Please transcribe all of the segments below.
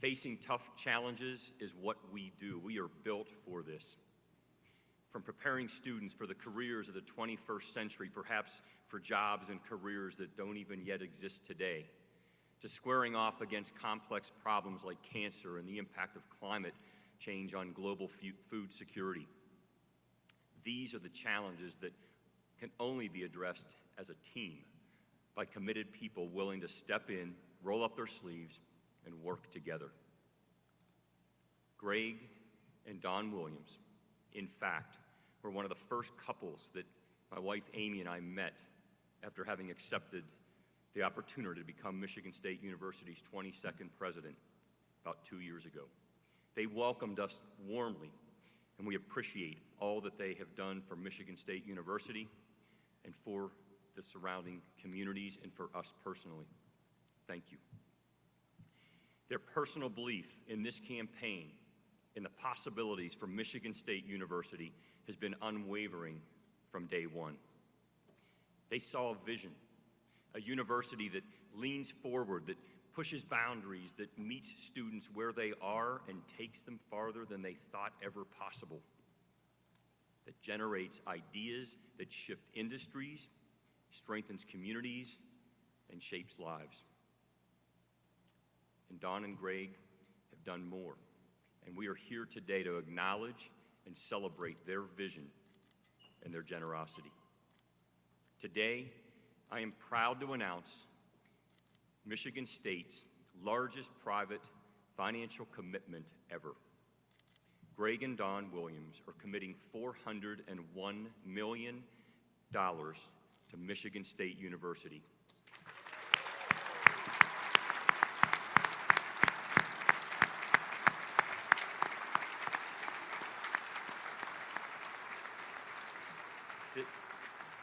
Facing tough challenges is what we do. We are built for this. From preparing students for the careers of the 21st century, perhaps for jobs and careers that don't even yet exist today, to squaring off against complex problems like cancer and the impact of climate change on global food security. These are the challenges that can only be addressed as a team by committed people willing to step in, roll up their sleeves, and work together. Greg and Don Williams, in fact, were one of the first couples that my wife Amy and I met after having accepted the opportunity to become Michigan State University's 22nd president about 2 years ago. They welcomed us warmly, and we appreciate all that they have done for Michigan State University and for the surrounding communities and for us personally. Thank you. Their personal belief in this campaign, in the possibilities for Michigan State University, has been unwavering from day one. They saw a vision, a university that leans forward, that pushes boundaries, that meets students where they are and takes them farther than they thought ever possible, that generates ideas that shift industries, strengthens communities, and shapes lives. And Don and Greg have done more, and we are here today to acknowledge and celebrate their vision and their generosity. Today, I am proud to announce Michigan State's largest private financial commitment ever. Greg and Don Williams are committing $401 million to Michigan State University.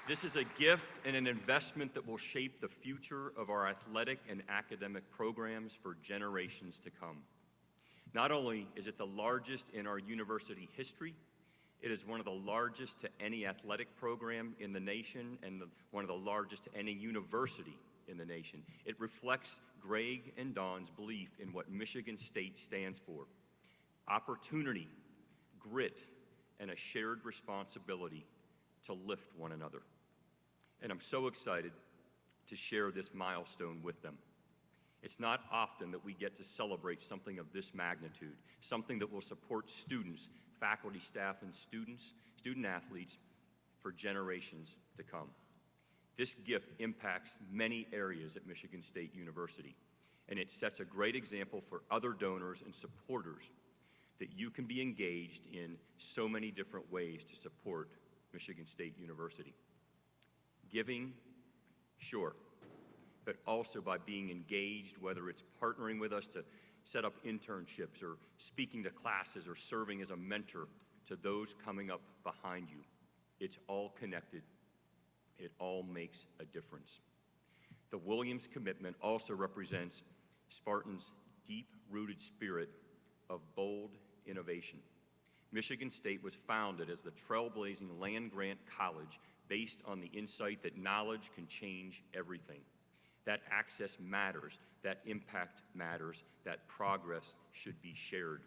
This is a gift and an investment that will shape the future of our athletic and academic programs for generations to come. Not only is it the largest in our university history, it is one of the largest to any athletic program in the nation and one of the largest to any university in the nation. It reflects Greg and Don's belief in what Michigan State stands for: opportunity, grit, and a shared responsibility to lift one another. And I'm so excited to share this milestone with them. It's not often that we get to celebrate something of this magnitude, something that will support students, faculty, staff, and student athletes for generations to come. This gift impacts many areas at Michigan State University, and it sets a great example for other donors and supporters that you can be engaged in so many different ways to support Michigan State University. Giving, sure, but also by being engaged, whether it's partnering with us to set up internships or speaking to classes or serving as a mentor to those coming up behind you. It's all connected. It all makes a difference. The Williams commitment also represents Spartan's deep-rooted spirit of bold innovation. Michigan State was founded as the trailblazing land-grant college based on the insight that knowledge can change everything, that access matters, that impact matters, that progress should be shared.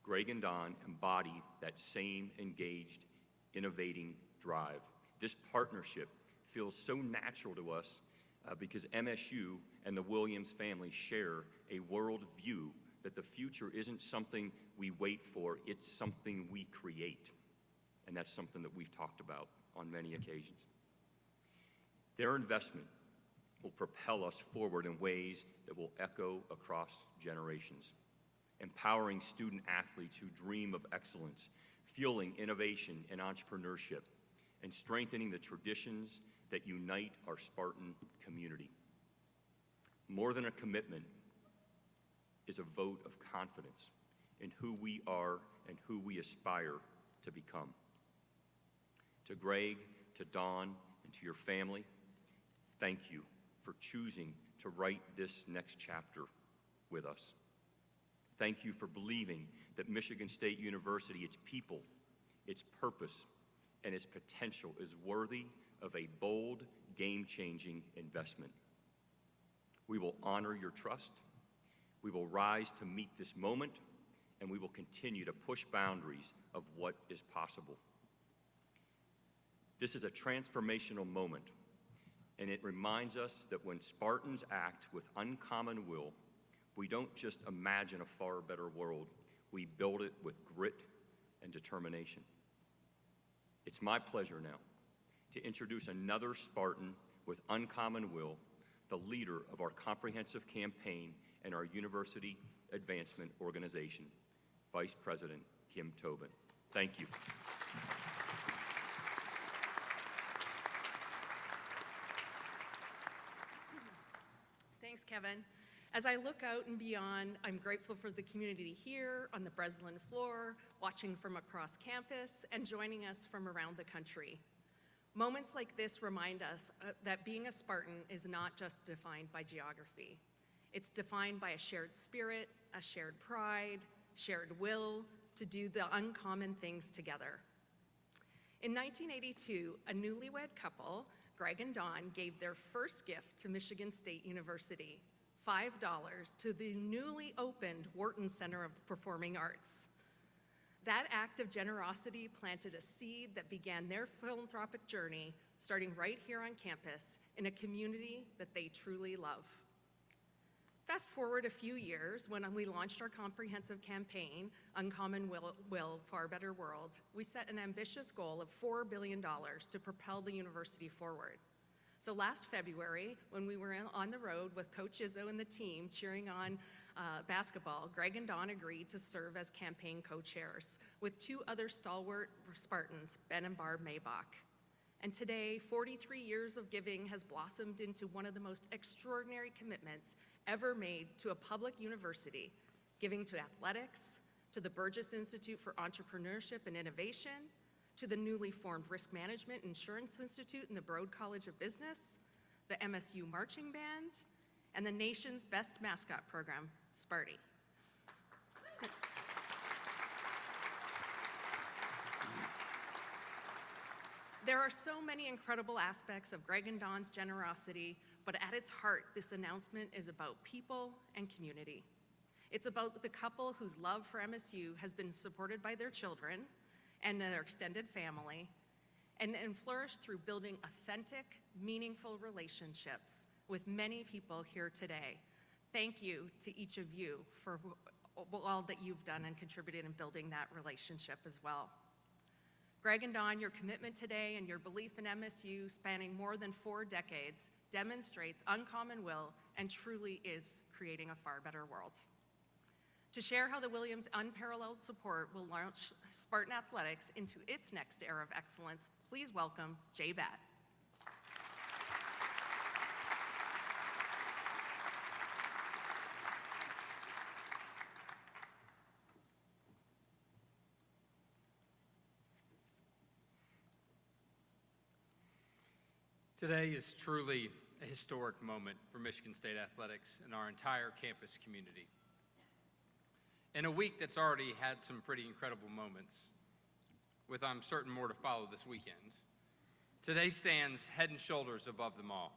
Greg and Don embody that same engaged, innovating drive. This partnership feels so natural to us because MSU and the Williams family share a worldview that the future isn't something we wait for, it's something we create. And that's something that we've talked about on many occasions. Their investment will propel us forward in ways that will echo across generations, empowering student athletes who dream of excellence, fueling innovation and entrepreneurship, and strengthening the traditions that unite our Spartan community. More than a commitment is a vote of confidence in who we are and who we aspire to become. To Greg, to Dawn, and to your family, thank you for choosing to write this next chapter with us. Thank you for believing that Michigan State University, its people, its purpose, and its potential is worthy of a bold, game-changing investment. We will honor your trust. We will rise to meet this moment, and we will continue to push boundaries of what is possible. This is a transformational moment, and it reminds us that when Spartans act with uncommon will, we don't just imagine a far better world, we build it with grit and determination. It's my pleasure now to introduce another Spartan with uncommon will, the leader of our comprehensive campaign and our University Advancement Organization, Vice President Kim Tobin. Thank you. Thanks, Kevin. As I look out and beyond, I'm grateful for the community here on the Breslin floor, watching from across campus, and joining us from around the country. Moments like this remind us that being a Spartan is not just defined by geography. It's defined by a shared spirit, a shared pride, shared will to do the uncommon things together. In 1982, a newlywed couple, Greg and Dawn, gave their first gift to Michigan State University, $5 to the newly opened Wharton Center of Performing Arts. That act of generosity planted a seed that began their philanthropic journey, starting right here on campus in a community that they truly love. Fast forward a few years, when we launched our comprehensive campaign, Uncommon Will, Far Better World, we set an ambitious goal of $4 billion to propel the university forward. So last February, when we were on the road with Coach Izzo and the team cheering on basketball, Greg and Dawn agreed to serve as campaign co-chairs with two other stalwart Spartans, Ben and Barb Maybach. And today, 43 years of giving has blossomed into one of the most extraordinary commitments ever made to a public university, giving to athletics, to the Burgess Institute for Entrepreneurship and Innovation, to the newly formed Risk Management Insurance Institute and the Broad College of Business, the MSU Marching Band, and the nation's best mascot program, SPARTA. There are so many incredible aspects of Greg and Dawn's generosity, but at its heart, this announcement is about people and community. It's about the couple whose love for MSU has been supported by their children and their extended family, and flourished through building authentic, meaningful relationships with many people here today. Thank you to each of you for all that you've done and contributed in building that relationship as well. Greg and Dawn, your commitment today and your belief in MSU spanning more than 4 decades demonstrates uncommon will and truly is creating a far better world. To share how the Williams' unparalleled support will launch Spartan Athletics into its next era of excellence, please welcome Jay Batt. Today is truly a historic moment for Michigan State Athletics and our entire campus community. In a week that's already had some pretty incredible moments, with I'm certain more to follow this weekend, today stands head and shoulders above them all.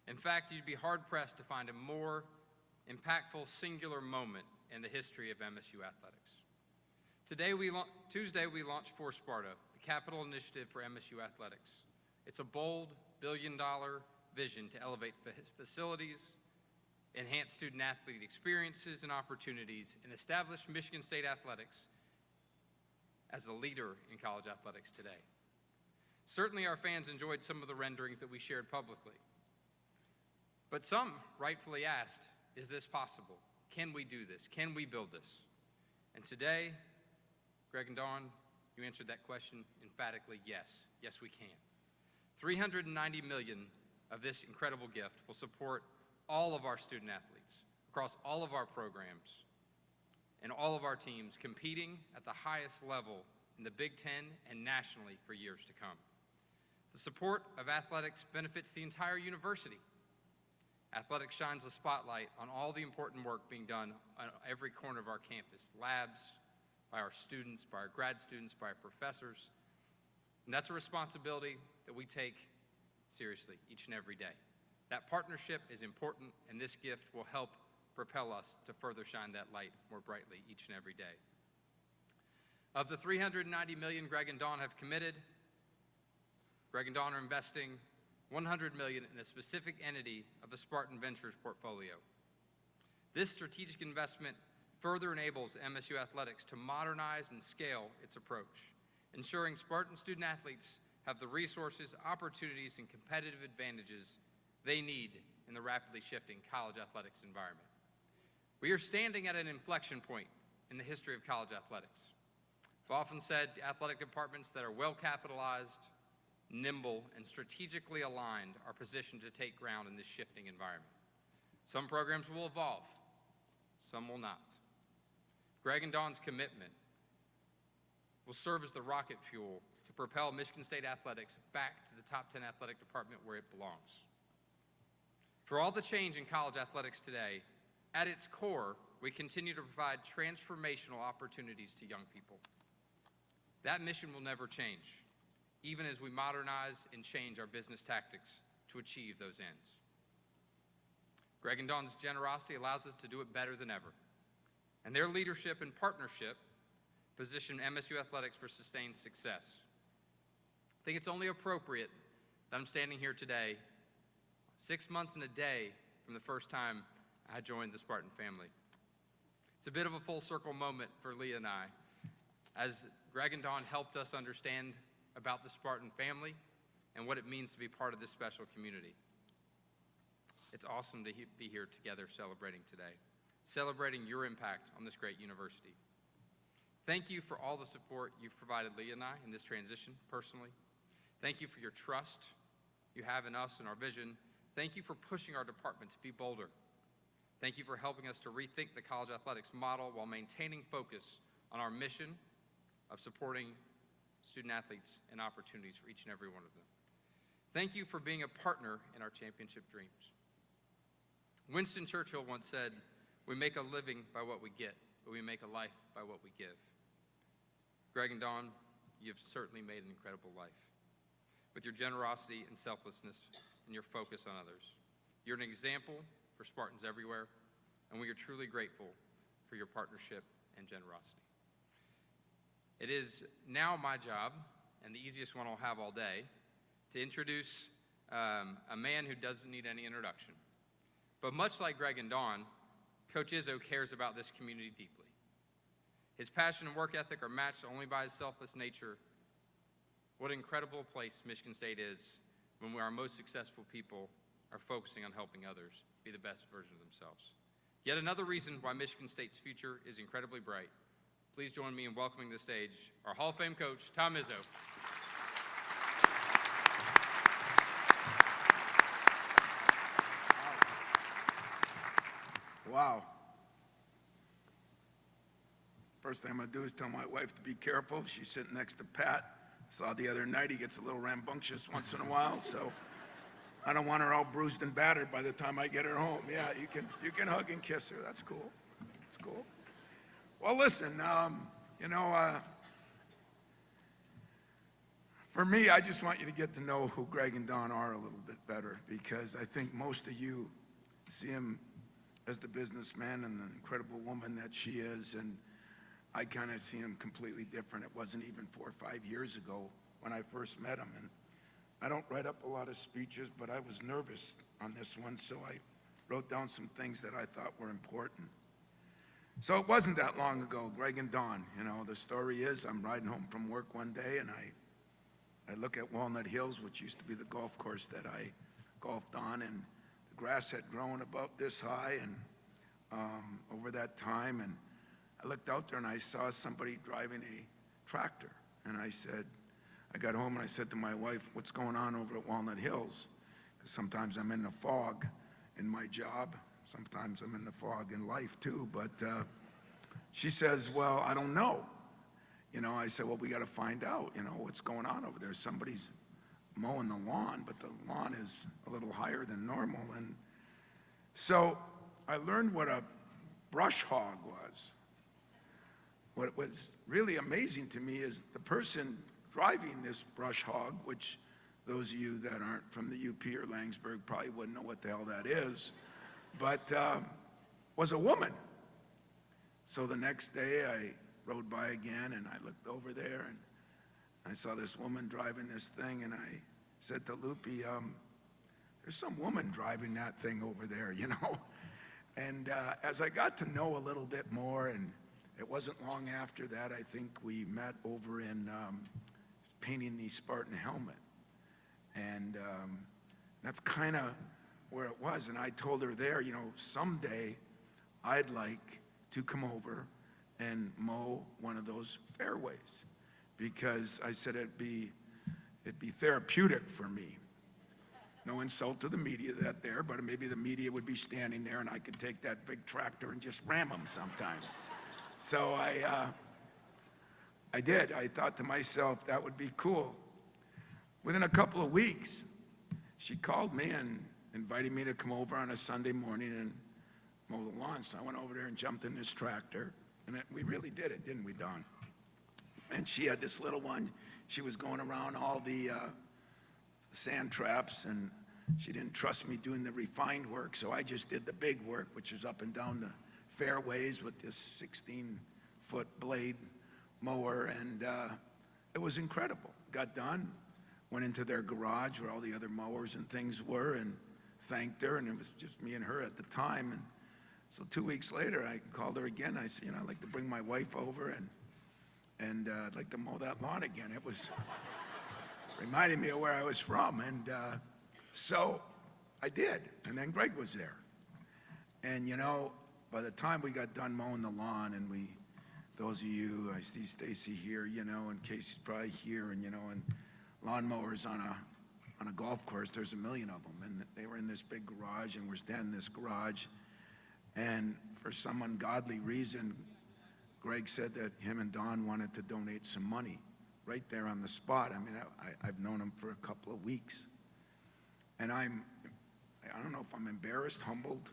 In fact, you'd be hard-pressed to find a more impactful singular moment in the history of MSU athletics. Tuesday we launched For SPARTA, the capital initiative for MSU athletics. It's a bold, billion-dollar vision to elevate facilities, enhance student-athlete experiences and opportunities, and establish Michigan State athletics as a leader in college athletics today. Certainly our fans enjoyed some of the renderings that we shared publicly. But some rightfully asked, is this possible? Can we do this? Can we build this? And today, Greg and Dawn, you answered that question emphatically, yes. Yes, we can. $390 million of this incredible gift will support all of our student athletes across all of our programs and all of our teams competing at the highest level in the Big Ten and nationally for years to come. The support of athletics benefits the entire university. Athletics shines a spotlight on all the important work being done on every corner of our campus, labs, by our students, by our grad students, by our professors. And that's a responsibility that we take seriously each and every day. That partnership is important, and this gift will help propel us to further shine that light more brightly each and every day. Of the $390 million Greg and Dawn have committed, Greg and Dawn are investing $100 million in a specific entity of the Spartan Ventures portfolio. This strategic investment further enables MSU Athletics to modernize and scale its approach, ensuring Spartan student athletes have the resources, opportunities, and competitive advantages they need in the rapidly shifting college athletics environment. We are standing at an inflection point in the history of college athletics. I've often said athletic departments that are well capitalized, nimble, and strategically aligned are positioned to take ground in this shifting environment. Some programs will evolve, some will not. Greg and Dawn's commitment will serve as the rocket fuel to propel Michigan State athletics back to the top 10 athletic department where it belongs. For all the change in college athletics today, at its core, we continue to provide transformational opportunities to young people. That mission will never change, even as we modernize and change our business tactics to achieve those ends. Greg and Dawn's generosity allows us to do it better than ever, and their leadership and partnership position MSU Athletics for sustained success. I think it's only appropriate that I'm standing here today, 6 months and a day from the first time I joined the Spartan family. It's a bit of a full circle moment for Leah and I, as Greg and Dawn helped us understand about the Spartan family and what it means to be part of this special community. It's awesome to be here together celebrating today, celebrating your impact on this great university. Thank you for all the support you've provided Leah and I in this transition personally. Thank you for your trust you have in us and our vision. Thank you for pushing our department to be bolder. Thank you for helping us to rethink the college athletics model while maintaining focus on our mission of supporting student athletes and opportunities for each and every one of them. Thank you for being a partner in our championship dreams. Winston Churchill once said, "We make a living by what we get, but we make a life by what we give." Greg and Dawn, you've certainly made an incredible life with your generosity and selflessness and your focus on others. You're an example for Spartans everywhere, and we are truly grateful for your partnership and generosity. It is now my job, and the easiest one I'll have all day, to introduce a man who doesn't need any introduction. But much like Greg and Dawn, Coach Izzo cares about this community deeply. His passion and work ethic are matched only by his selfless nature. What an incredible place Michigan State is when our most successful people are focusing on helping others be the best version of themselves. Yet another reason why Michigan State's future is incredibly bright. Please join me in welcoming to the stage our Hall of Fame coach, Tom Izzo. Wow. First thing I'm going to do is tell my wife to be careful. She's sitting next to Pat. Saw the other night he gets a little rambunctious once in a while, so I don't want her all bruised and battered by the time I get her home. Yeah, you can hug and kiss her. That's cool. That's cool. Well, listen, for me, I just want you to get to know who Greg and Dawn are a little bit better, because I think most of you see him as the businessman and the incredible woman that she is, and I kind of see him completely different. It wasn't even 4 or 5 years ago when I first met him, and I don't write up a lot of speeches, but I was nervous on this one, so I wrote down some things that I thought were important. So it wasn't that long ago, Greg and Dawn. The story is I'm riding home from work one day, and I look at Walnut Hills, which used to be the golf course that I golfed on, and the grass had grown about this high and over that time, and I looked out there and I saw somebody driving a tractor, and I got home and I said to my wife, "What's going on over at Walnut Hills?" Because sometimes I'm in the fog in my job. Sometimes I'm in the fog in life too, but she says, "Well, I don't know." I said, "Well, we got to find out, what's going on over there. Somebody's mowing the lawn, but the lawn is a little higher than normal." And so I learned what a brush hog was. What was really amazing to me is the person driving this brush hog, which those of you that aren't from the UP or Langsburg probably wouldn't know what the hell that is, but was a woman. So the next day I rode by again and I looked over there and I saw this woman driving this thing, and I said to Loopy, there's some woman driving that thing over there, you know? And as I got to know a little bit more, and it wasn't long after that, I think we met over in painting the Spartan helmet. And that's kind of where it was. And I told her there, you know, someday I'd like to come over and mow one of those fairways, because I said it'd be therapeutic for me. No insult to the media that there, but maybe the media would be standing there and I could take that big tractor and just ram them sometimes. So I did. I thought to myself, that would be cool. Within a couple of weeks, she called me and invited me to come over on a Sunday morning and mow the lawn. So I went over there and jumped in this tractor, and we really did it, didn't we, Don? And she had this little one. She was going around all the sand traps, and she didn't trust me doing the refined work, so I just did the big work, which is up and down the fairways with this 16-foot blade mower, and it was incredible. Got done, went into their garage where all the other mowers and things were, and thanked her, and it was just me and her at the time. And so 2 weeks later, I called her again. I said, you know, I'd like to bring my wife over, and I'd like to mow that lawn again. It was reminding me of where I was from, and so I did. And then Greg was there. And, you know, by the time we got done mowing the lawn, and those of you, I see Stacy here, you know, and Casey's probably here, and, you know, and lawnmowers on a golf course, there's a million of them. And they were in this big garage, and we're standing in this garage. And for some ungodly reason, Greg said that him and Don wanted to donate some money right there on the spot. I mean, I've known him for a couple of weeks. And I don't know if I'm embarrassed, humbled,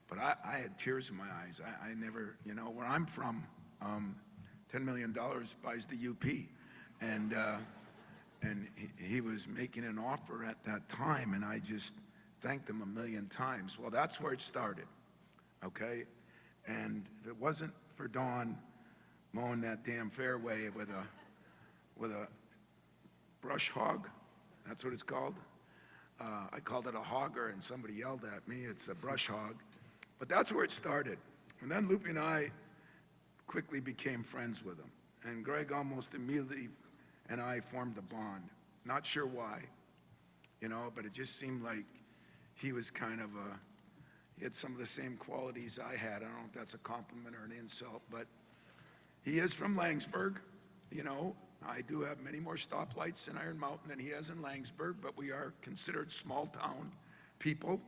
but I had tears in my eyes. I never, you know, where I'm from, $10 million buys the UP. And he was making an offer at that time, and I just thanked him a million times. Well, that's where it started, okay? And if it wasn't for Dawn mowing that damn fairway with a brush hog, that's what it's called. I called it a hogger, and somebody yelled at me. It's a brush hog. But that's where it started. And then Loopy and I quickly became friends with him. And Greg almost immediately and I formed a bond. Not sure why, you know, but it just seemed like he was kind of he had some of the same qualities I had. I don't know if that's a compliment or an insult, but he is from Langsburg, you know. I do have many more stoplights in Iron Mountain than he has in Langsburg, but we are considered small-town people,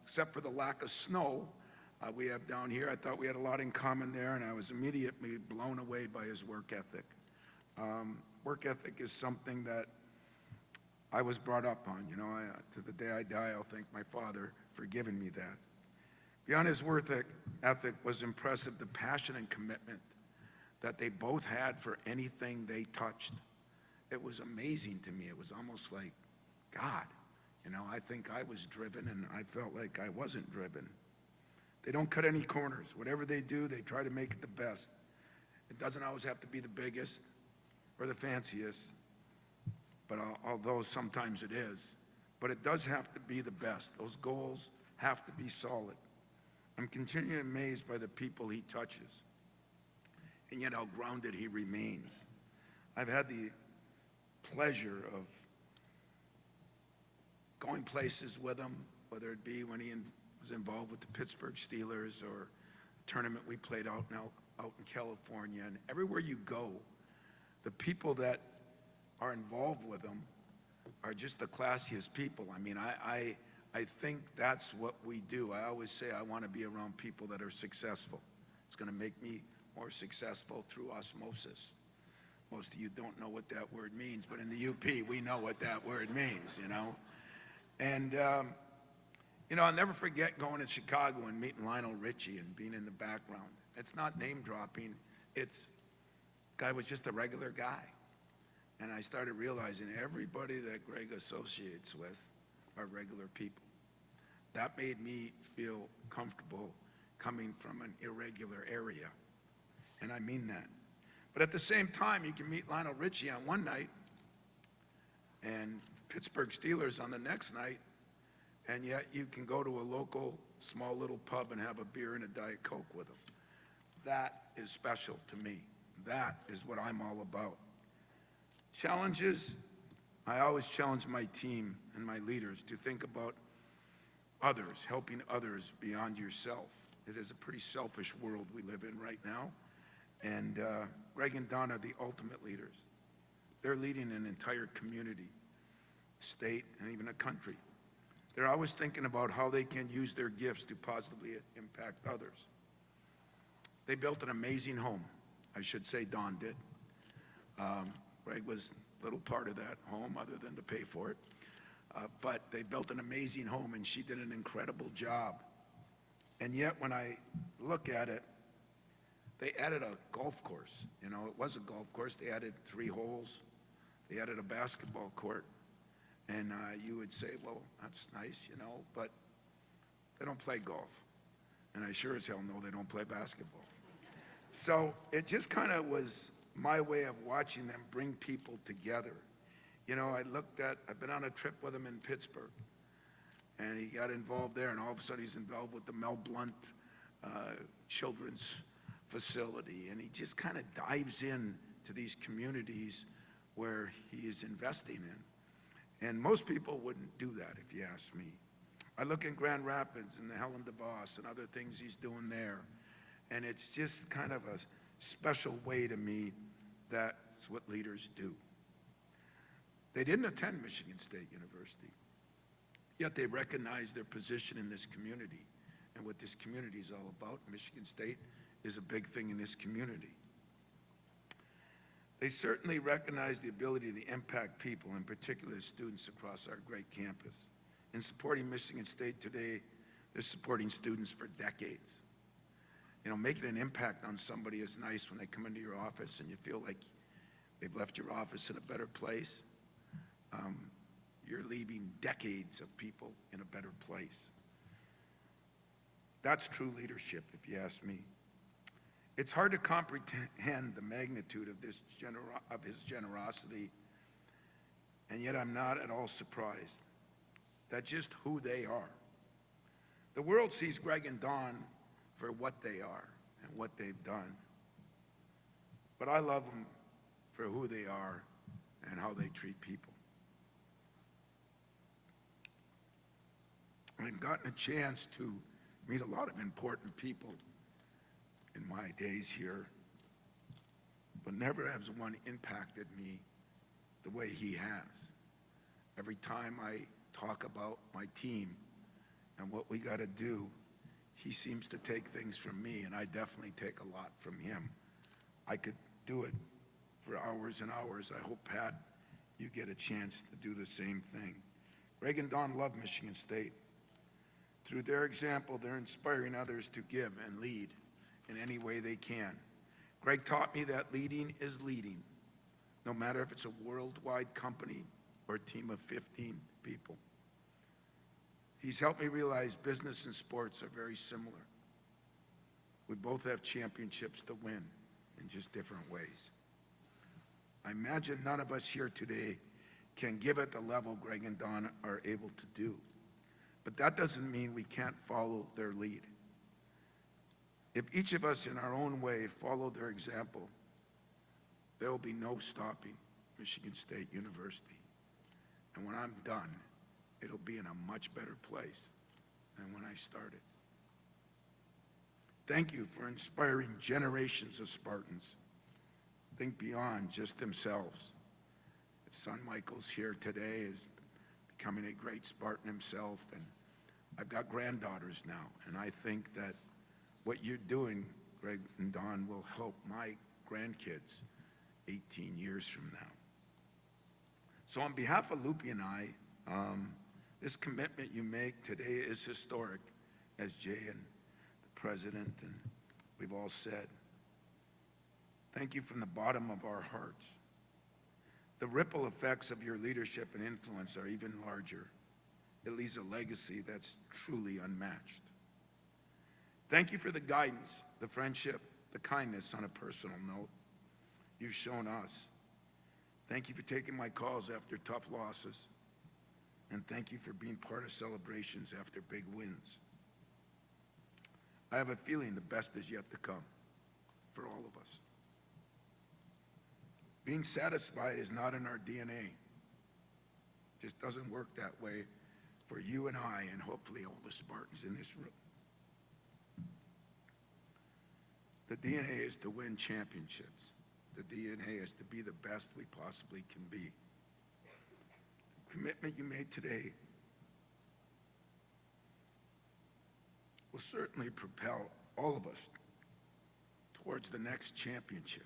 except for the lack of snow we have down here. I thought we had a lot in common there, and I was immediately blown away by his work ethic. Work ethic is something that I was brought up on. You know, to the day I die, I'll thank my father for giving me that. Beyond his work ethic was impressive the passion and commitment that they both had for anything they touched. It was amazing to me. It was almost like, God, you know, I think I was driven, and I felt like I wasn't driven. They don't cut any corners. Whatever they do, they try to make it the best. It doesn't always have to be the biggest or the fanciest, but although sometimes it is, but it does have to be the best. Those goals have to be solid. I'm continually amazed by the people he touches, and yet how grounded he remains. I've had the pleasure of going places with him, whether it be when he was involved with the Pittsburgh Steelers or a tournament we played out in California. And everywhere you go, the people that are involved with him are just the classiest people. I mean, I think that's what we do. I always say I want to be around people that are successful. It's going to make me more successful through osmosis. Most of you don't know what that word means, but in the UP, we know what that word means, you know. And, you know, I'll never forget going to Chicago and meeting Lionel Richie and being in the background. It's not name dropping. Guy was just a regular guy. And I started realizing everybody that Greg associates with are regular people. That made me feel comfortable coming from an irregular area, and I mean that. But at the same time, you can meet Lionel Richie on one night and Pittsburgh Steelers on the next night, and yet you can go to a local small little pub and have a beer and a Diet Coke with them. That is special to me. That is what I'm all about. Challenges, I always challenge my team and my leaders to think about others, helping others beyond yourself. It is a pretty selfish world we live in right now, and Greg and Don are the ultimate leaders. They're leading an entire community, state, and even a country. They're always thinking about how they can use their gifts to positively impact others. They built an amazing home. I should say Don did. Greg was a little part of that home other than to pay for it. But they built an amazing home, and she did an incredible job. And yet when I look at it, they added a golf course. You know, it was a golf course. They added 3 holes. They added a basketball court. And you would say, well, that's nice, you know, but they don't play golf. And I sure as hell know they don't play basketball. So it just kind of was my way of watching them bring people together. You know, I've been on a trip with him in Pittsburgh, and he got involved there, and all of a sudden he's involved with the Mel Blount Children's Facility, and he just kind of dives in to these communities where he is investing in. And most people wouldn't do that, if you ask me. I look in Grand Rapids and the Helen DeVos and other things he's doing there, and it's just kind of a special way to me. That's what leaders do. They didn't attend Michigan State University, yet they recognize their position in this community and what this community is all about. Michigan State is a big thing in this community. They certainly recognize the ability to impact people, in particular students across our great campus. In supporting Michigan State today, they're supporting students for decades. You know, making an impact on somebody is nice when they come into your office and you feel like they've left your office in a better place. You're leaving decades of people in a better place. That's true leadership, if you ask me. It's hard to comprehend the magnitude of his generosity, and yet I'm not at all surprised. That's just who they are. The world sees Greg and Don for what they are and what they've done, but I love them for who they are and how they treat people. I've gotten a chance to meet a lot of important people in my days here, but never has one impacted me the way he has. Every time I talk about my team and what we got to do, he seems to take things from me, and I definitely take a lot from him. I could do it for hours and hours. I hope, Pat, you get a chance to do the same thing. Greg and Don love Michigan State. Through their example, they're inspiring others to give and lead in any way they can. Greg taught me that leading is leading, no matter if it's a worldwide company or a team of 15 people. He's helped me realize business and sports are very similar. We both have championships to win in just different ways. I imagine none of us here today can give at the level Greg and Don are able to do. But that doesn't mean we can't follow their lead. If each of us in our own way follow their example, there will be no stopping Michigan State University. And when I'm done, it'll be in a much better place than when I started. Thank you for inspiring generations of Spartans. Think beyond just themselves. His son Michael's here today is becoming a great Spartan himself, and I've got granddaughters now, and I think that what you're doing, Greg and Don, will help my grandkids 18 years from now. So on behalf of Lupe and I, this commitment you make today is historic, as Jay and the President and we've all said. Thank you from the bottom of our hearts. The ripple effects of your leadership and influence are even larger. it leaves a legacy that's truly unmatched. Thank you for the guidance, the friendship, the kindness on a personal note you've shown us. Thank you for taking my calls after tough losses. And thank you for being part of celebrations after big wins. I have a feeling the best is yet to come for all of us. Being satisfied is not in our DNA. It just doesn't work that way for you and I, and hopefully all the Spartans in this room. The DNA is to win championships. The DNA is to be the best we possibly can be. The commitment you made today will certainly propel all of us towards the next championship.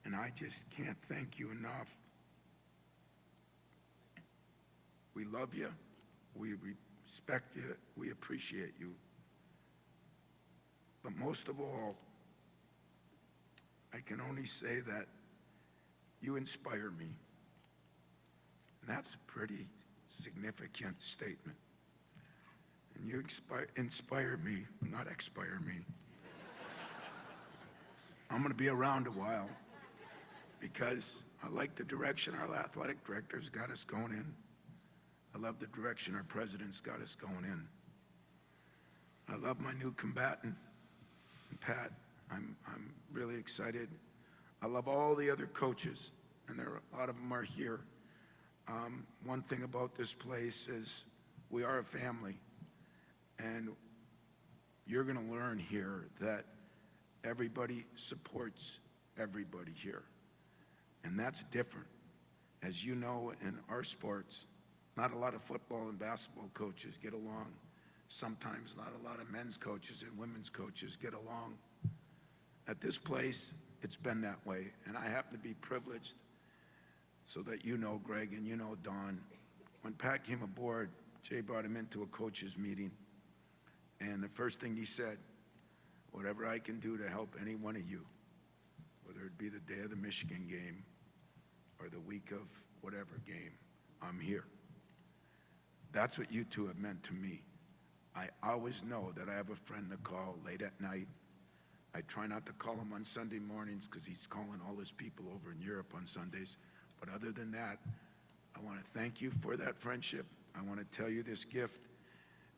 And I just can't thank you enough. We love you, we respect you, we appreciate you. But most of all, I can only say that you inspire me. And that's a pretty significant statement. And you inspire me, not expire me. I'm going to be around a while because I like the direction our athletic director's got us going in. I love the direction our president's got us going in. I love my new combatant, Pat. I'm really excited. I love all the other coaches, and a lot of them are here. One thing about this place is we are a family, and you're going to learn here that everybody supports everybody here, and that's different. As you know, in our sports, not a lot of football and basketball coaches get along. Sometimes not a lot of men's coaches and women's coaches get along. At this place, it's been that way, and I happen to be privileged so that you know, Greg, and you know, Don. When Pat came aboard, Jay brought him into a coaches meeting, and the first thing he said, whatever I can do to help any one of you, whether it be the day of the Michigan game or the week of whatever game, I'm here. That's what you two have meant to me. I always know that I have a friend to call late at night. I try not to call him on Sunday mornings because he's calling all his people over in Europe on Sundays. But other than that, I want to thank you for that friendship. I want to tell you this gift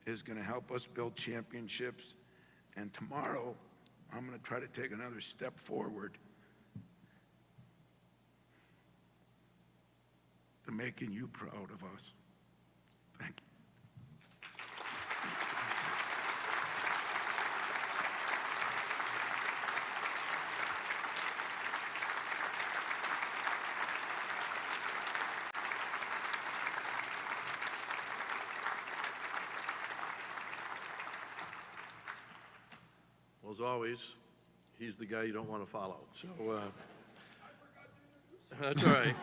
is going to help us build championships. And tomorrow, I'm going to try to take another step forward to making you proud of us. Thank you. Well, as always, he's the guy you don't want to follow. So that's all right.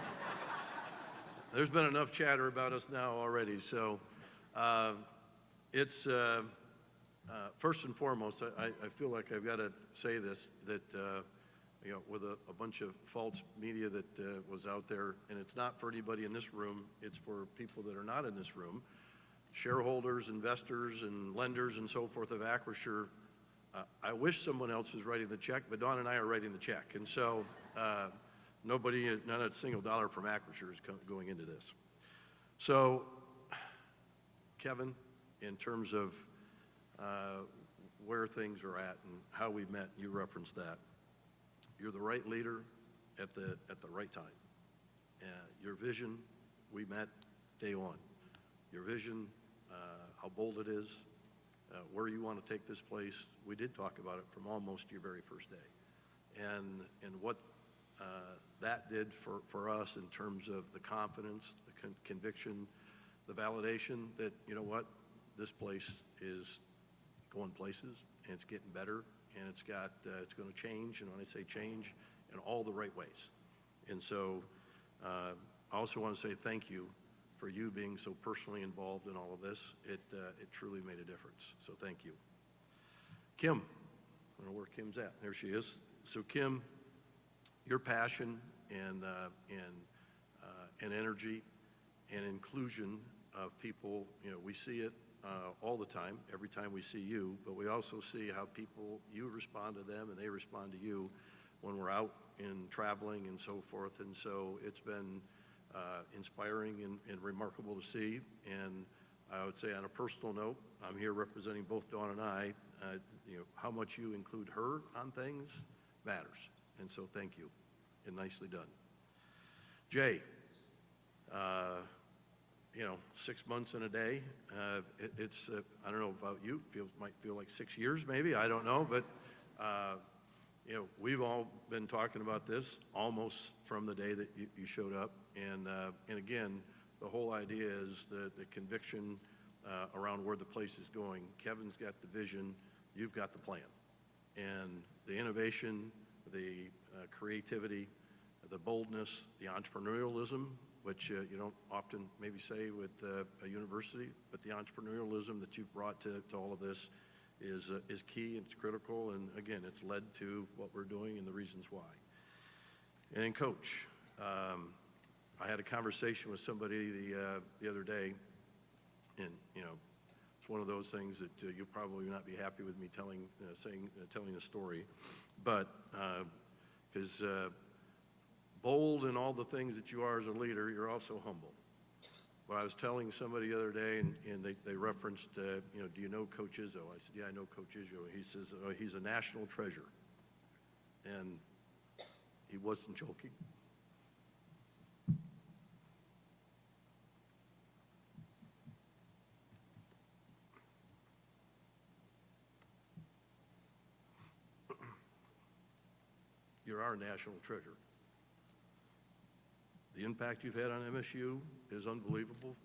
There's been enough chatter about us now already. So it's first and foremost, I feel like I've got to say this, that you know, with a bunch of false media that was out there, and it's not for anybody in this room, it's for people that are not in this room, shareholders, investors, and lenders and so forth of Acrisure. I wish someone else was writing the check, but Don and I are writing the check. And so nobody, not a single dollar from Acrisure is going into this. So, Kevin, in terms of where things are at and how we met, you referenced that. You're the right leader at the right time. Your vision, we met day one. Your vision, how bold it is, where you want to take this place. We did talk about it from almost your very first day. And what that did for us in terms of the confidence, the conviction, the validation that, you know what, this place is going places, and it's getting better, and it's going to change, and when I say change, in all the right ways. And so I also want to say thank you for you being so personally involved in all of this. It truly made a difference, so thank you. Kim, I don't know where Kim's at. There she is. So Kim, your passion and energy and inclusion of people, you know, we see it all the time, every time we see you, but we also see how people, you respond to them and they respond to you when we're out and traveling and so forth. And so it's been inspiring and remarkable to see. And I would say on a personal note, I'm here representing both Dawn and I, you know, how much you include her on things matters. And so thank you, and nicely done. Jay, you know, 6 months and a day, it's, I don't know about you, might feel like 6 years maybe, I don't know, but, you know, we've all been talking about this almost from the day that you showed up. And again, the whole idea is the conviction around where the place is going. Kevin's got the vision, you've got the plan. And the innovation, the creativity, the boldness, the entrepreneurialism, which you don't often maybe say with a university, but the entrepreneurialism that you've brought to all of this is key, it's critical, and again, it's led to what we're doing and the reasons why. And Coach, I had a conversation with somebody the other day, and you know, it's one of those things that you'll probably not be happy with me telling the story, but because bold in all the things that you are as a leader, you're also humble. But I was telling somebody the other day, and they referenced, you know, do you know Coach Izzo? I said, yeah, I know Coach Izzo. He says, oh, he's a national treasure. And he wasn't joking. You're our national treasure. The impact you've had on MSU is unbelievable.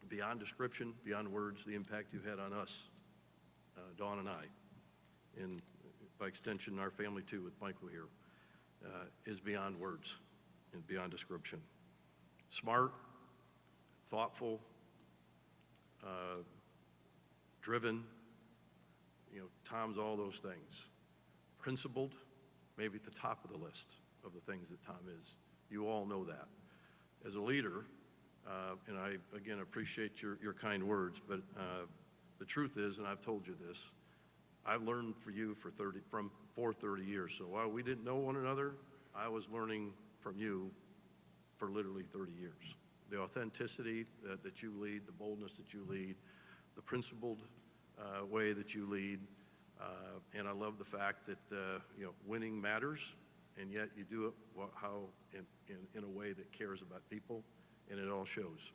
Beyond description, beyond words, the impact you've had on us, Dawn and I, and by extension, our family too, with Michael here, is beyond words and beyond description. Smart, thoughtful, driven, you know, Tom's all those things. Principled, maybe at the top of the list of the things that Tom is. You all know that. As a leader, and I, again, appreciate your kind words, but the truth is, and I've told you this, I've learned for you for 30 years. So while we didn't know one another, I was learning from you for literally 30 years. The authenticity that you lead, the boldness that you lead, the principled way that you lead, and I love the fact that you know, winning matters, and yet you do it in a way that cares about people, and it all shows.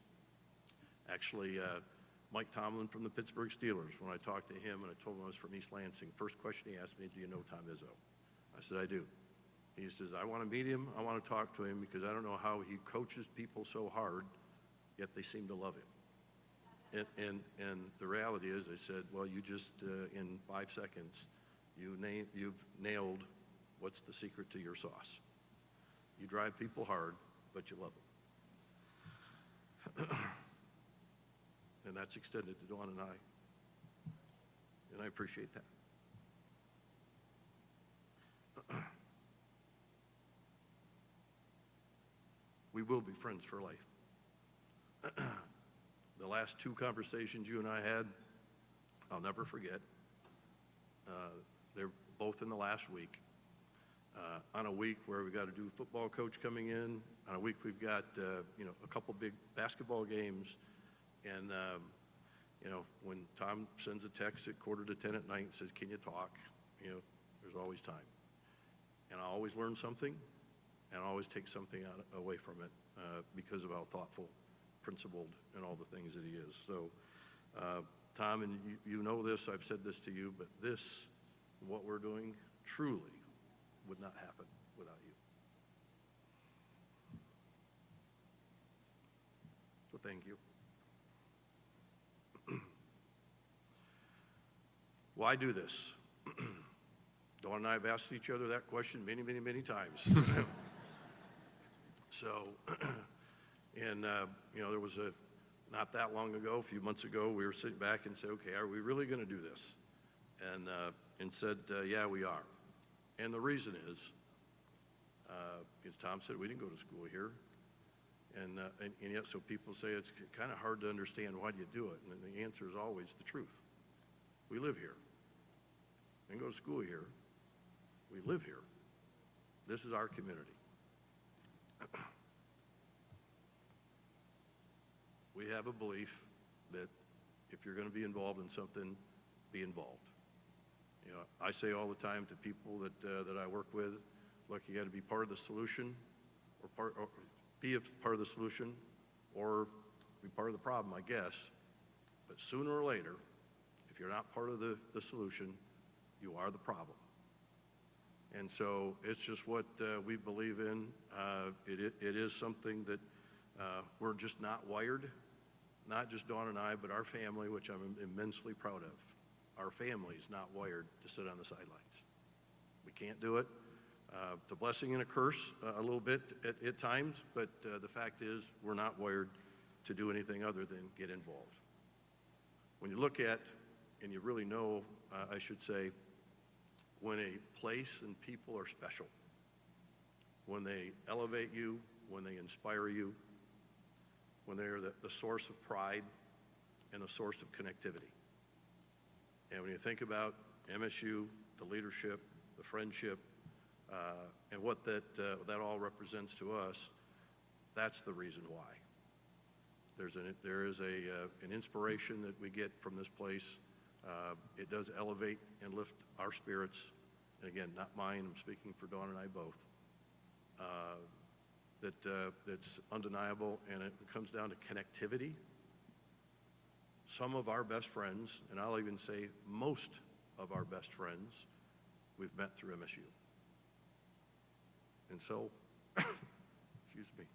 Actually, Mike Tomlin from the Pittsburgh Steelers, when I talked to him and I told him I was from East Lansing, first question he asked me, do you know Tom Izzo? I said, I do. He says, I want to meet him, I want to talk to him, because I don't know how he coaches people so hard, yet they seem to love him. And the reality is, I said, well, you just, in 5 seconds, you've nailed what's the secret to your sauce. You drive people hard, but you love them. And that's extended to Dawn and I. And I appreciate that. We will be friends for life. The last 2 conversations you and I had, I'll never forget. They're both in the last week. On a week where we got a new football coach coming in, on a week we've got you know, a couple big basketball games, and you know, when Tom sends a text at 9:45 at night and says, "Can you talk?" You know, there's always time, and I always learn something, and I always take something away from it because of how thoughtful, principled, and all the things that he is. So, Tom, and you know this, I've said this to you, but this, what we're doing, truly would not happen without you. So thank you. Why do this? Dawn and I have asked each other that question many, many, many times. So, and you know, there was not that long ago, a few months ago, we were sitting back and said, okay, are we really going to do this? And said, yeah, we are. And the reason is, as Tom said, we didn't go to school here. And yet, so people say it's kind of hard to understand why do you do it, and the answer is always the truth. We live here. We go to school here. We live here. This is our community. We have a belief that if you're going to be involved in something, be involved. You know, I say all the time to people that I work with, look, you got to be part of the solution, or be a part of the solution, or be part of the problem, I guess. But sooner or later, if you're not part of the solution, you are the problem. And so it's just what we believe in. It is something that we're just not wired, not just Dawn and I, but our family, which I'm immensely proud of. Our family is not wired to sit on the sidelines. We can't do it. It's a blessing and a curse a little bit at times, but the fact is we're not wired to do anything other than get involved. When you look at, and you really know, I should say, when a place and people are special, when they elevate you, when they inspire you, when they're the source of pride and the source of connectivity. And when you think about MSU, the leadership, the friendship, and what that all represents to us, that's the reason why. There is an inspiration that we get from this place. It does elevate and lift our spirits. And again, not mine, I'm speaking for Dawn and I both. That's undeniable, and it comes down to connectivity. Some of our best friends, and I'll even say most of our best friends, we've met through MSU. And so, excuse me.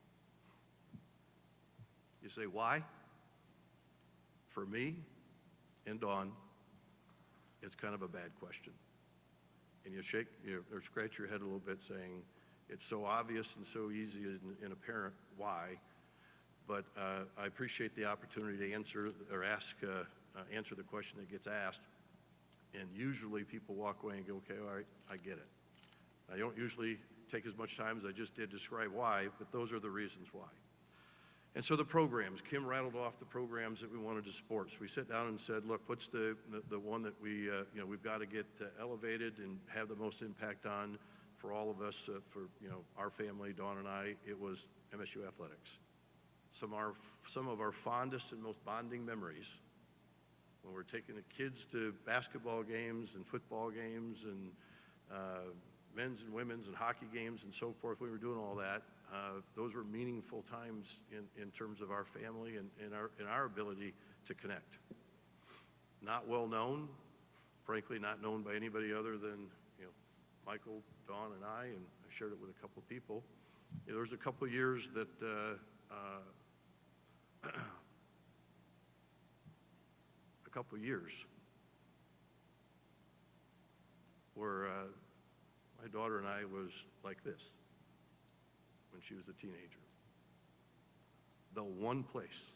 You say, why? For me and Dawn, it's kind of a bad question. And you or scratch your head a little bit saying, it's so obvious and so easy and apparent why, but I appreciate the opportunity to answer the question that gets asked. And usually people walk away and go, okay, all right, I get it. I don't usually take as much time as I just did to describe why, but those are the reasons why. And so the programs, Kim rattled off the programs that we wanted to support. So we sat down and said, look, what's the one that we've got to get elevated and have the most impact on for all of us, for our family, Dawn and I. It was MSU athletics. Some of our fondest and most bonding memories when we're taking the kids to basketball games and football games and men's and women's and hockey games and so forth. We were doing all that. Those were meaningful times in terms of our family and our ability to connect. Not well known, frankly, not known by anybody other than Michael, Dawn, and I shared it with a couple of people. There was a couple of years that where my daughter and I was like this when she was a teenager. The one place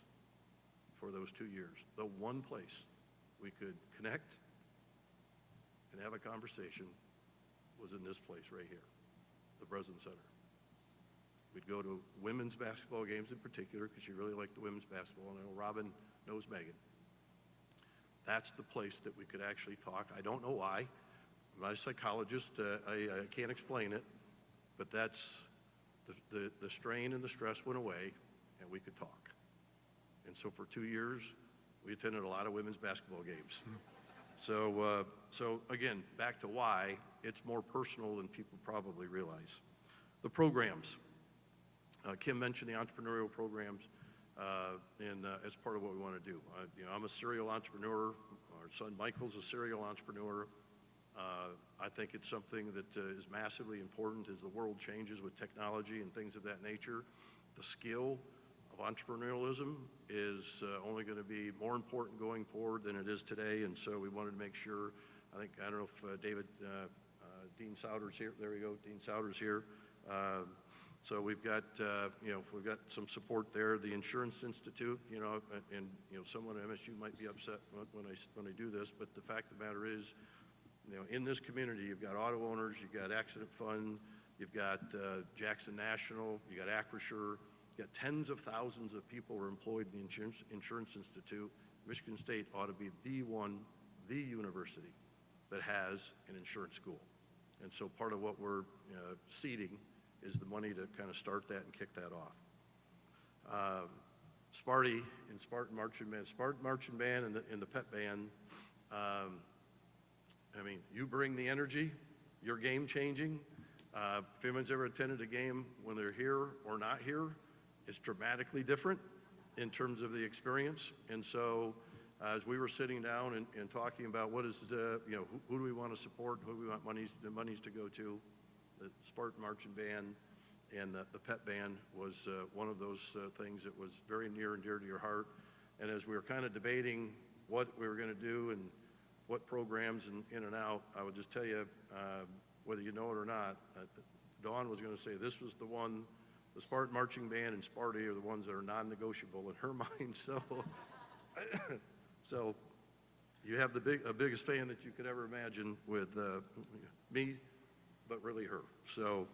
for those 2 years, the one place we could connect and have a conversation was in this place right here, the Breslin Center. We'd go to women's basketball games in particular because she really liked the women's basketball, and I know Robin knows Megan. That's the place that we could actually talk. I don't know why. I'm not a psychologist. I can't explain it, but that's the strain and the stress went away, and we could talk. And so for 2 years, we attended a lot of women's basketball games. So again, back to why, it's more personal than people probably realize. The programs. Kim mentioned the entrepreneurial programs, and as part of what we want to do. I'm a serial entrepreneur. Our son Michael's a serial entrepreneur. I think it's something that is massively important as the world changes with technology and things of that nature. The skill of entrepreneurialism is only going to be more important going forward than it is today, and so we wanted to make sure, I don't know if Dean Souter's here. There we go, Dean Souter's here. So we've got some support there. The Insurance Institute, and someone at MSU might be upset when I do this, but the fact of the matter is, in this community, you've got auto owners, you've got Accident Fund, you've got Jackson National, you got Acrisure, Got tens of thousands of people who are employed in the Insurance Institute. Michigan State ought to be the university that has an insurance school. And so part of what we're seeding is the money to kind of start that and kick that off. Sparty and Spartan Marching Band and the Pep Band, I mean, you bring the energy, you're game changing. If anyone's ever attended a game when they're here or not here, it's dramatically different in terms of the experience. And so as we were sitting down and talking about what is, who do we want to support, who do we want the monies to go to, the Spartan Marching Band and the Pep Band was one of those things that was very near and dear to your heart. And as we were kind of debating what we were going to do and what programs and in and out, I would just tell you, whether you know it or not, Dawn was going to say this was the one, the Spartan Marching Band and Sparty are the ones that are non-negotiable in her mind. So you have the biggest fan that you could ever imagine with me, but really her. So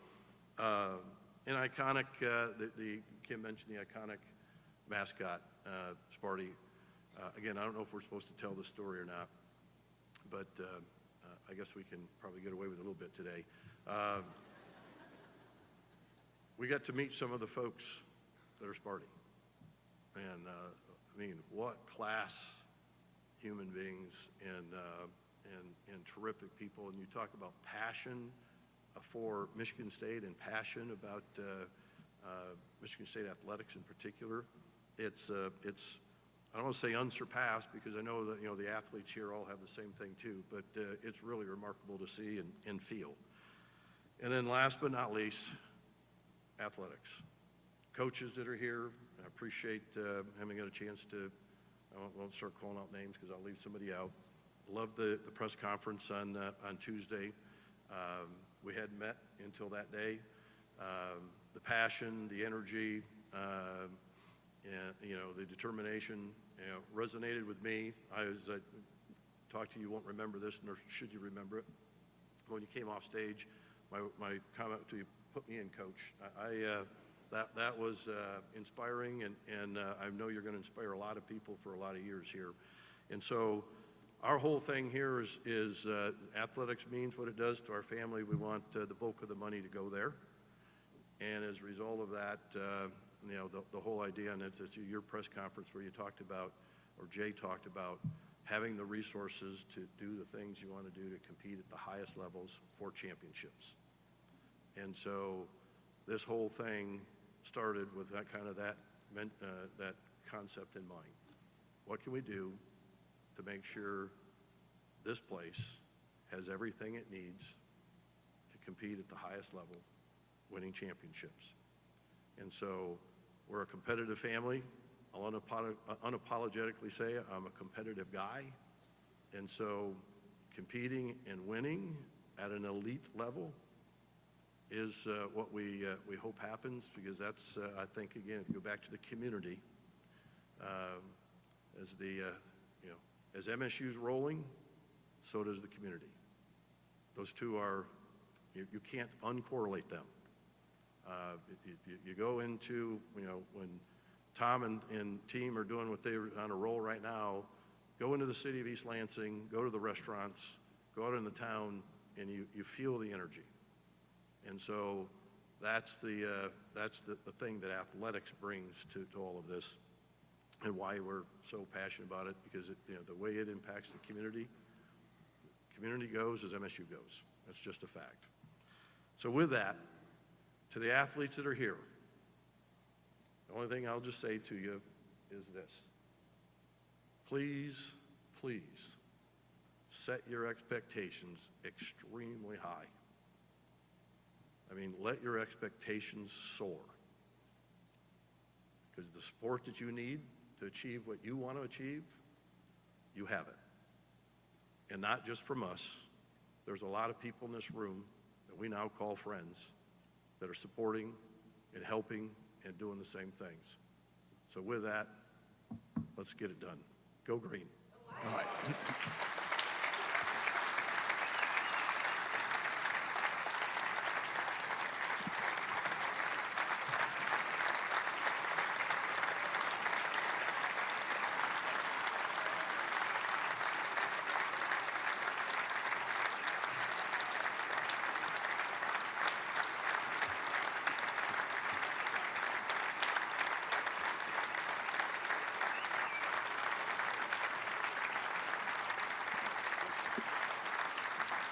an iconic, Kim mentioned the iconic mascot, Sparty. Again, I don't know if we're supposed to tell the story or not, but I guess we can probably get away with a little bit today. We got to meet some of the folks that are Sparty. And I mean, what class human beings and terrific people. And you talk about passion for Michigan State and passion about Michigan State athletics in particular. It's I don't want to say unsurpassed, because I know that the athletes here all have the same thing too, but it's really remarkable to see and feel. And then last but not least, athletics. Coaches that are here, I appreciate having got a chance to, I won't start calling out names because I'll leave somebody out. Loved the press conference on Tuesday. We hadn't met until that day. The passion, the energy, and the determination, resonated with me. As I talked to you, won't remember this, nor should you remember it. When you came off stage, my comment to you, put me in, coach. That was inspiring, and I know you're going to inspire a lot of people for a lot of years here. And so our whole thing here is athletics means what it does to our family. We want the bulk of the money to go there. And as a result of that, the whole idea, and it's your press conference where you talked about, or Jay talked about, having the resources to do the things you want to do to compete at the highest levels for championships. And so this whole thing started with that concept in mind. What can we do to make sure this place has everything it needs to compete at the highest level, winning championships? And so we're a competitive family. I'll unapologetically say I'm a competitive guy. And so competing and winning at an elite level is what we hope happens, because that's, I think, again, if you go back to the community, as MSU's rolling, so does the community. Those two are, you can't uncorrelate them. You go into, when Tom and team are doing what they're on a roll right now, go into the city of East Lansing, go to the restaurants, go out in the town, and you feel the energy. And so that's the thing that athletics brings to all of this, and why we're so passionate about it, because the way it impacts the community goes as MSU goes. That's just a fact. So with that, to the athletes that are here, the only thing I'll just say to you is this. Please, please set your expectations extremely high. I mean, let your expectations soar. Because the support that you need to achieve what you want to achieve, you have it. And not just from us. There's a lot of people in this room that we now call friends that are supporting and helping and doing the same things. So with that, let's get it done. Go green. All right.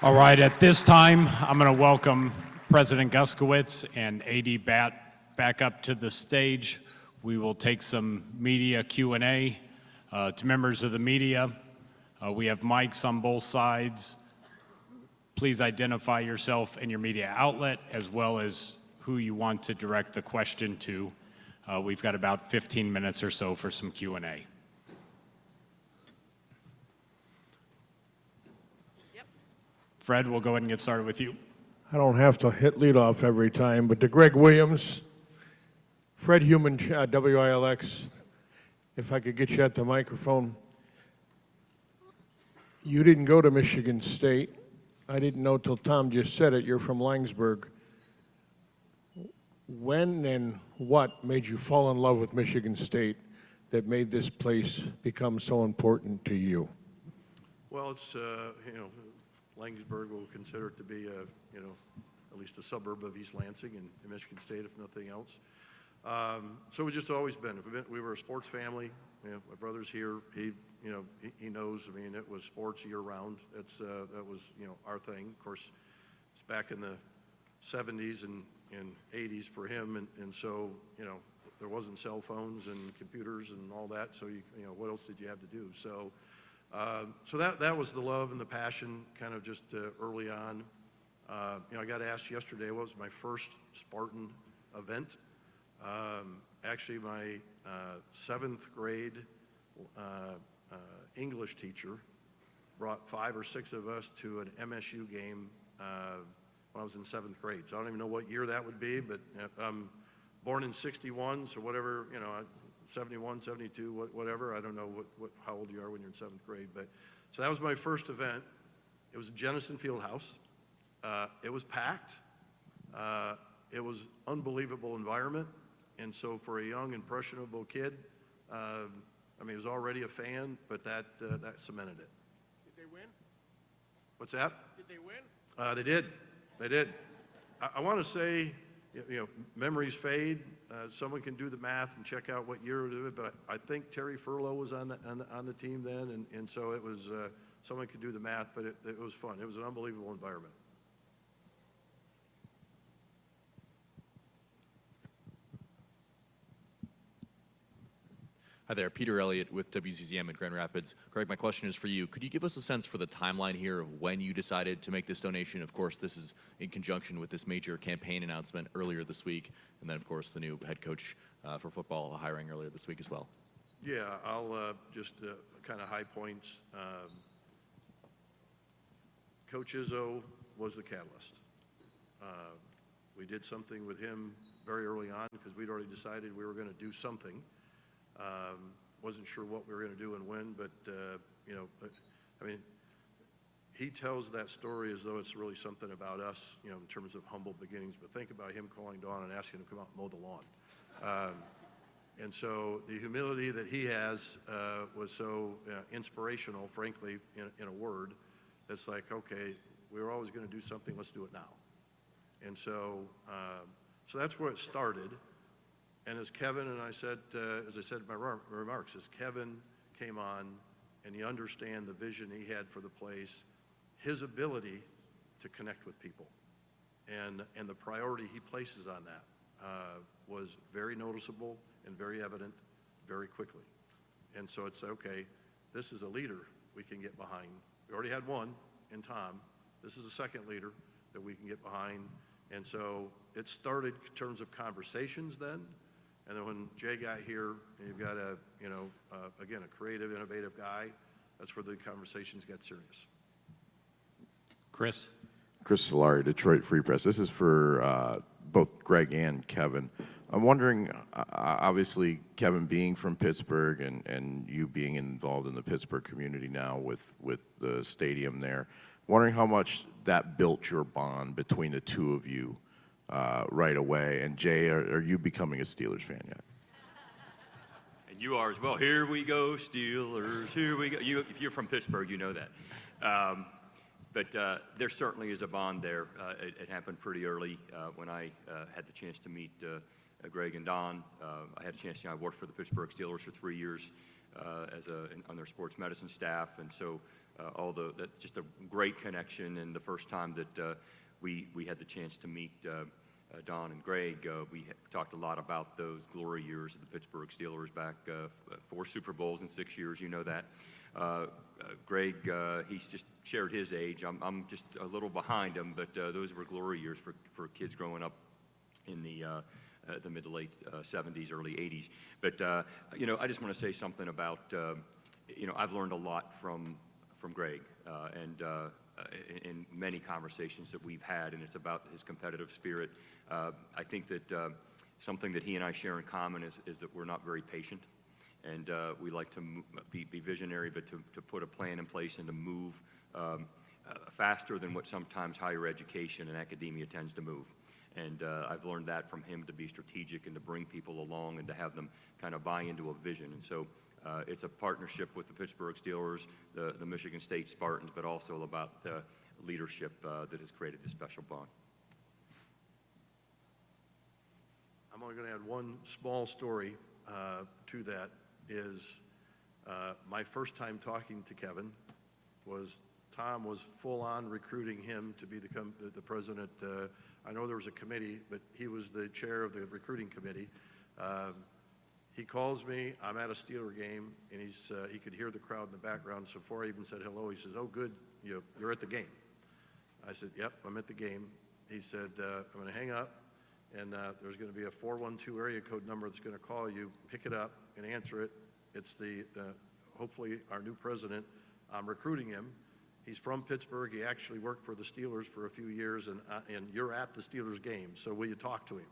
All right, at this time, I'm going to welcome President Guskowitz and AD Bat back up to the stage. We will take some media Q&A. To members of the media, we have mics on both sides. Please identify yourself and your media outlet, as well as who you want to direct the question to. We've got about 15 minutes or so for some Q&A. Fred, we'll go ahead and get started with you. I don't have to hit leadoff every time, but to Greg Williams, Fred Human, WILX, if I could get you at the microphone. You didn't go to Michigan State. I didn't know till Tom just said it. You're from Langsberg. When and what made you fall in love with Michigan State that made this place become so important to you? Well, it's, Langsberg will consider it to be at least a suburb of East Lansing and Michigan State, if nothing else. So we've just always been. We were a sports family. My brother's here. He knows. I mean, it was sports year round. That was our thing. Of course, it's back in the 70s and 80s for him, and so there wasn't cell phones and computers and all that. So what else did you have to do? So that was the love and the passion, kind of just early on. I got asked yesterday what was my first Spartan event. Actually, my 7th grade English teacher brought 5 or 6 of us to an MSU game when I was in 7th grade. So I don't even know what year that would be, but I'm born in 61, so whatever, 71, 72, whatever. I don't know how old you are when you're in 7th grade. But so that was my first event. It was at Jennison Fieldhouse. It was packed. It was unbelievable environment. And so for a young, impressionable kid, he was already a fan, but that cemented it. Did they win? What's that? Did they win? They did. They did. I want to say, memories fade. Someone can do the math and check out what year it was, but I think Terry Furlow was on the team then, and so it was. Someone could do the math, but it was fun. It was an unbelievable environment. Hi there, Peter Elliott with WCCM in Grand Rapids. Greg, my question is for you. Could you give us a sense for the timeline here of when you decided to make this donation? Of course, this is in conjunction with this major campaign announcement earlier this week, and then, of course, the new head coach for football hiring earlier this week as well. Yeah, I'll just kind of high points. Coach Izzo was the catalyst. We did something with him very early on because we'd already decided we were going to do something. Wasn't sure what we were going to do and when, but he tells that story as though it's really something about us, in terms of humble beginnings. But think about him calling Dawn and asking him to come out and mow the lawn. And so the humility that he has was so inspirational, frankly, in a word. It's like, okay, we were always going to do something. Let's do it now. And so that's where it started. And as Kevin and I said, as I said in my remarks, as Kevin came on and you understand the vision he had for the place, his ability to connect with people and the priority he places on that was very noticeable and very evident very quickly. And so it's, okay, this is a leader we can get behind. We already had one in Tom. This is a second leader that we can get behind. And so it started in terms of conversations then. And then when Jay got here, and you've got again, a creative, innovative guy, that's where the conversations get serious. Chris? Chris Solari, Detroit Free Press. This is for both Greg and Kevin. I'm wondering, obviously, Kevin being from Pittsburgh and you being involved in the Pittsburgh community now with the stadium there, wondering how much that built your bond between the two of you right away. And Jay, are you becoming a Steelers fan yet? And you are as well. Here we go, Steelers. Here we go. If you're from Pittsburgh, you know that. But there certainly is a bond there. It happened pretty early when I had the chance to meet Greg and Don. I had a chance, I worked for the Pittsburgh Steelers for 3 years on their sports medicine staff, and so that's just a great connection. And the first time that we had the chance to meet Don and Greg, we talked a lot about those glory years of the Pittsburgh Steelers back 4 Super Bowls in 6 years, you know that. Greg, he's just shared his age. I'm just a little behind him, but those were glory years for kids growing up in the mid to late 70s, early 80s. But, I just want to say something about, I've learned a lot from Greg and in many conversations that we've had, and it's about his competitive spirit. I think that something that he and I share in common is that we're not very patient. And we like to be visionary, but to put a plan in place and to move faster than what sometimes higher education and academia tends to move. And I've learned that from him, to be strategic and to bring people along and to have them kind of buy into a vision. And so it's a partnership with the Pittsburgh Steelers, the Michigan State Spartans, but also about leadership that has created this special bond. I'm only going to add one small story to that. My first time talking to Kevin was Tom was full on recruiting him to be the president. I know there was a committee, but he was the chair of the recruiting committee. He calls me, I'm at a Steeler game, and he could hear the crowd in the background. So before I even said hello, he says, "Oh, good, you're at the game." I said, "Yep, I'm at the game." He said, "I'm going to hang up, and there's going to be a 412 area code number that's going to call you. Pick it up and answer it. It's hopefully our new president. I'm recruiting him. He's from Pittsburgh. He actually worked for the Steelers for a few years, and you're at the Steelers game, so will you talk to him?"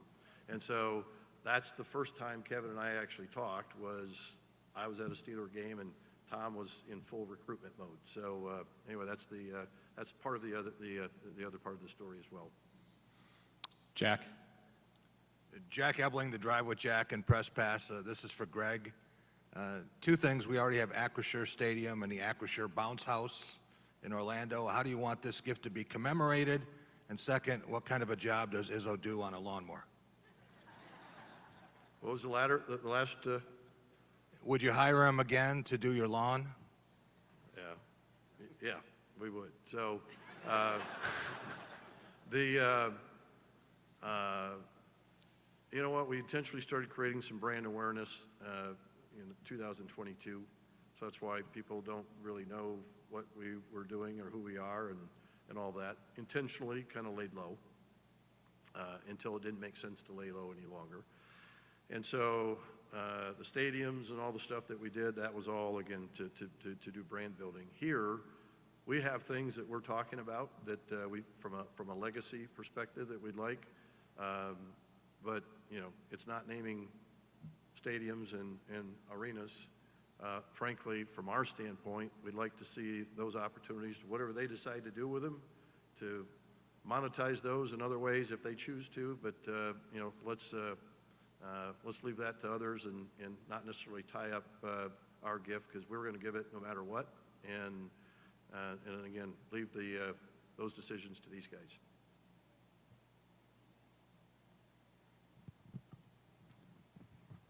And so that's the first time Kevin and I actually talked. I was at a Steeler game, and Tom was in full recruitment mode. So anyway, that's part of the other part of the story as well. Jack? Jack Ebling, the Drive with Jack and Press Pass. This is for Greg. 2 things. We already have Acrisure Stadium and the Acrisure Bounce House in Orlando. How do you want this gift to be commemorated? And second, what kind of a job does Izzo do on a lawnmower? What was the last? Would you hire him again to do your lawn? Yeah, we would. So you know what? We intentionally started creating some brand awareness in 2022. So that's why people don't really know what we were doing or who we are and all that. Intentionally kind of laid low until it didn't make sense to lay low any longer. And so the stadiums and all the stuff that we did, that was all, again, to do brand building. Here, we have things that we're talking about that from a legacy perspective that we'd like. But, it's not naming stadiums and arenas. Frankly, from our standpoint, we'd like to see those opportunities, whatever they decide to do with them, to monetize those in other ways if they choose to. But, let's leave that to others and not necessarily tie up our gift, because we're going to give it no matter what. And again, leave those decisions to these guys.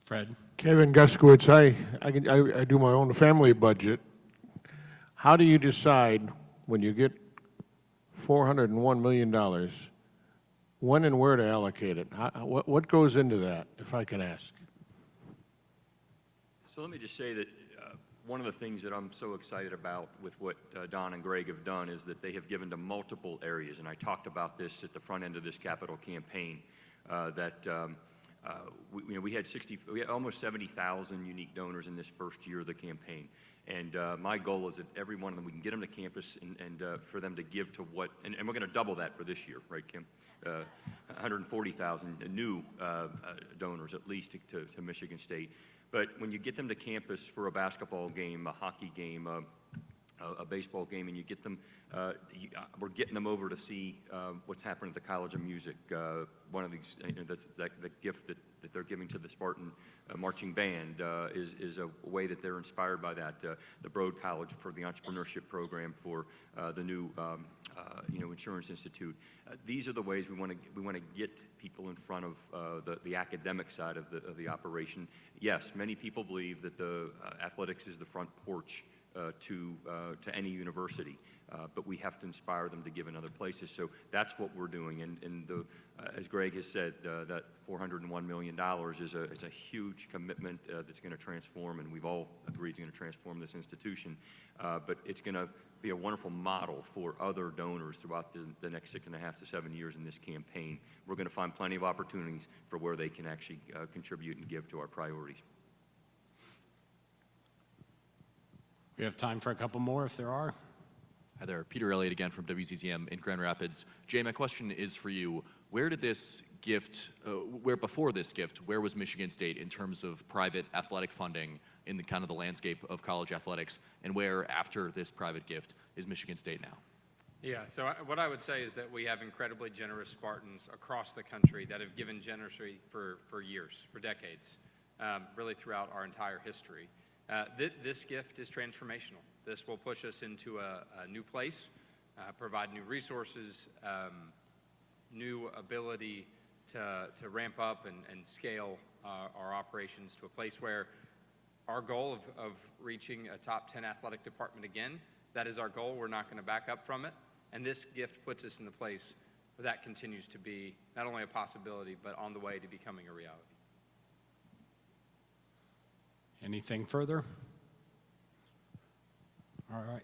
Fred? Kevin Guskowitz, I do my own family budget. How do you decide when you get $401 million, when and where to allocate it? What goes into that, if I can ask? So let me just say that one of the things that I'm so excited about with what Don and Greg have done is that they have given to multiple areas, and I talked about this at the front end of this capital campaign, we had almost 70,000 unique donors in this first year of the campaign. And my goal is that every one of them, we can get them to campus and for them to give to what, and we're going to double that for this year, right, Kim? 140,000 new donors at least to Michigan State. But when you get them to campus for a basketball game, a hockey game, a baseball game, and you get them, we're getting them over to see what's happening at the College of Music. One of these, the gift that they're giving to the Spartan marching band is a way that they're inspired by that. The Broad College for the entrepreneurship program for the new Insurance Institute. These are the ways we want to get people in front of the academic side of the operation. Yes, many people believe that the athletics is the front porch to any university. But we have to inspire them to give in other places. So that's what we're doing. And as Greg has said, that $401 million is a huge commitment that's going to transform, and we've all agreed it's going to transform this institution. But it's going to be a wonderful model for other donors throughout the next 6.5 to 7 years in this campaign. We're going to find plenty of opportunities for where they can actually contribute and give to our priorities. We have time for a couple more if there are. Hi there, Peter Elliott again from WCZM in Grand Rapids. Jay, my question is for you. Where did this gift, before this gift, where was Michigan State in terms of private athletic funding in the kind of the landscape of college athletics, and where, after this private gift, is Michigan State now? Yeah, so what I would say is that we have incredibly generous Spartans across the country that have given generously for years, for decades, really throughout our entire history. This gift is transformational. This will push us into a new place, provide new resources, new ability to ramp up and scale our operations to a place where our goal of reaching a top 10 athletic department again, that is our goal. We're not going to back up from it. And this gift puts us in the place where that continues to be not only a possibility, but on the way to becoming a reality. Anything further? All right.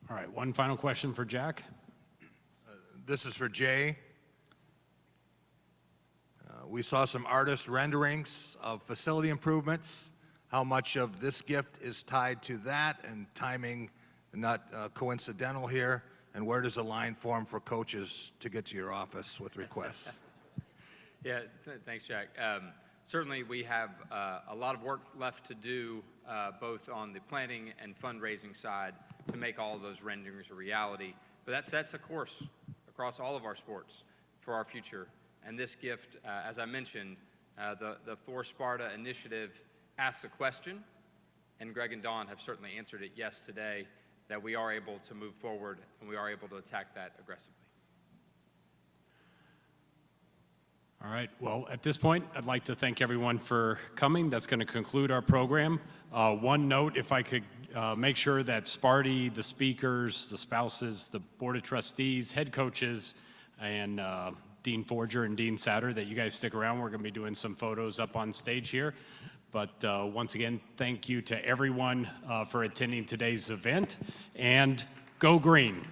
All right, one final question for Jack. This is for Jay. We saw some artist renderings of facility improvements. How much of this gift is tied to that, and timing not coincidental here? And where does the line form for coaches to get to your office with requests? Yeah, thanks, Jack. Certainly, we have a lot of work left to do, both on the planning and fundraising side, to make all of those renderings a reality. But that sets a course across all of our sports for our future. And this gift, as I mentioned, the For SPARTA initiative asks a question, and Greg and Dawn have certainly answered it yes today, that we are able to move forward and we are able to attack that aggressively. All right, well, at this point, I'd like to thank everyone for coming. That's going to conclude our program. One note, if I could make sure that Sparty, the speakers, the spouses, the Board of Trustees, head coaches, and Dean Forger and Dean Satter, that you guys stick around. We're going to be doing some photos up on stage here. But once again, thank you to everyone for attending today's event, and go green.